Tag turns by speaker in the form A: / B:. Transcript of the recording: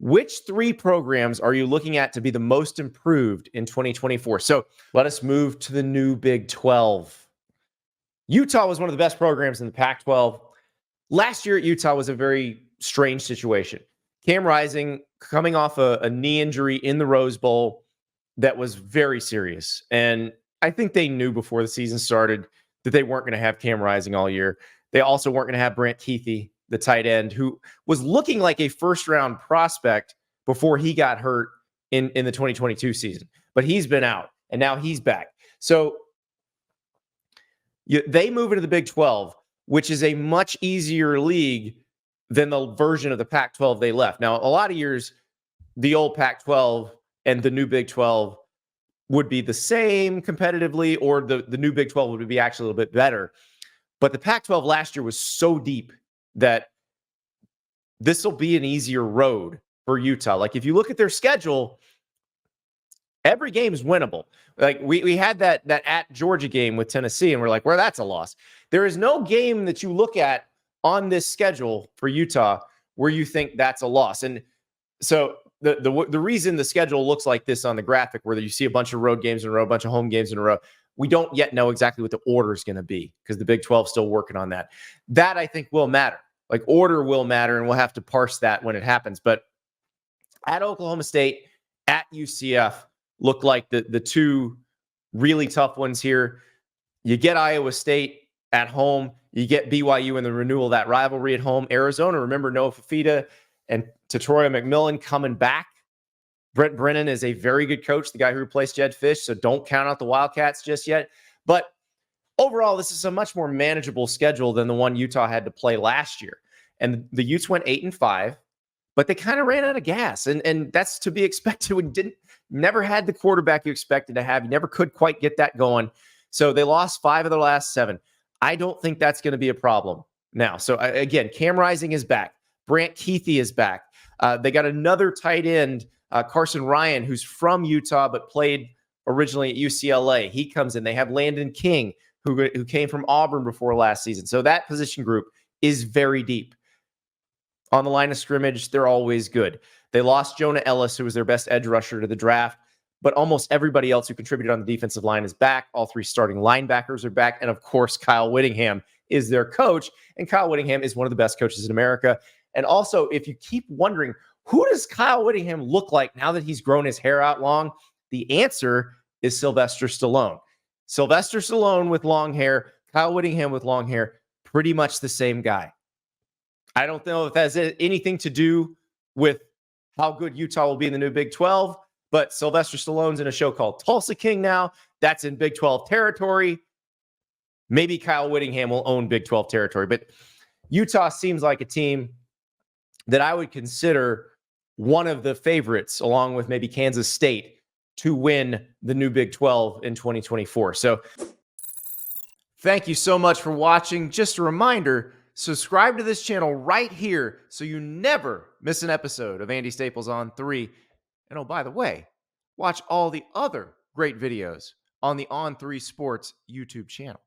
A: Which three programs are you looking at to be the most improved in 2024? So let us move to the new Big 12. Utah was one of the best programs in the Pac-12. Last year at Utah was a very strange situation. Cam Rising coming off a knee injury in the Rose Bowl that was very serious. And I think they knew before the season started that they weren't going to have Cam Rising all year. They also weren't going to have Brant, the tight end, who was looking like a first-round prospect before he got hurt in the 2022 season. But he's been out, and now he's back. So they move into the Big 12, which is a much easier league than the version of the Pac-12 they left. Now, a lot of years, the old Pac-12 and the new Big 12 would be the same competitively, or the new Big 12 would be actually a little bit better. But the Pac-12 last year was so deep that this will be an easier road for Utah. Like, if you look at their schedule, every game is winnable. Like, we had that at Georgia game with Tennessee, and we're like, well, that's a loss. There is no game that you look at on this schedule for Utah where you think that's a loss. And so the reason the schedule looks like this on the graphic, where you see a bunch of road games in a row, a bunch of home games in a row, we don't yet know exactly what the order is going to be because the Big 12 is still working on that. That, I think, will matter. Like, order will matter, and we'll have to parse that when it happens. But at Oklahoma State, at UCF, look like the two really tough ones here. You get Iowa State at home. You get BYU in the renewal of that rivalry at home. Arizona, remember Noah Fafita and Tatoria McMillan coming back. Brent Brennan is a very good coach, the guy who replaced Jed Fish, so don't count out the Wildcats just yet. But overall, this is a much more manageable schedule than the one Utah had to play last year. And the Utes went 8-5, but they kind of ran out of gas. And that's to be expected. We never had the quarterback you expected to have. You never could quite get that going. So they lost 5 of their last 7. I don't think that's going to be a problem now. So again, Cam Rising is back. Brant Kuithe is back. They got another tight end, Carson Ryan, who's from Utah but played originally at UCLA. He comes in. They have Landon King, who came from Auburn before last season. So that position group is very deep. On the line of scrimmage, they're always good. They lost Jonah Ellis, who was their best edge rusher to the draft, but almost everybody else who contributed on the defensive line is back. All 3 starting linebackers are back. And of course, Kyle Whittingham is their coach. And Kyle Whittingham is one of the best coaches in America. And also, if you keep wondering, who does Kyle Whittingham look like now that he's grown his hair out long? The answer is Sylvester Stallone. Sylvester Stallone with long hair, Kyle Whittingham with long hair, pretty much the same guy. I don't know if that has anything to do with how good Utah will be in the new Big 12, but Sylvester Stallone's in a show called Tulsa King now. That's in Big 12 territory. Maybe Kyle Whittingham will own Big 12 territory, but Utah seems like a team that I would consider one of the favorites, along with maybe Kansas State, to win the new Big 12 in 2024. So thank you so much for watching. Just a reminder, subscribe to this channel right here so you never miss an episode of Andy Staples On 3. And oh, by the way, watch all the other great videos on the On 3 Sports YouTube channel.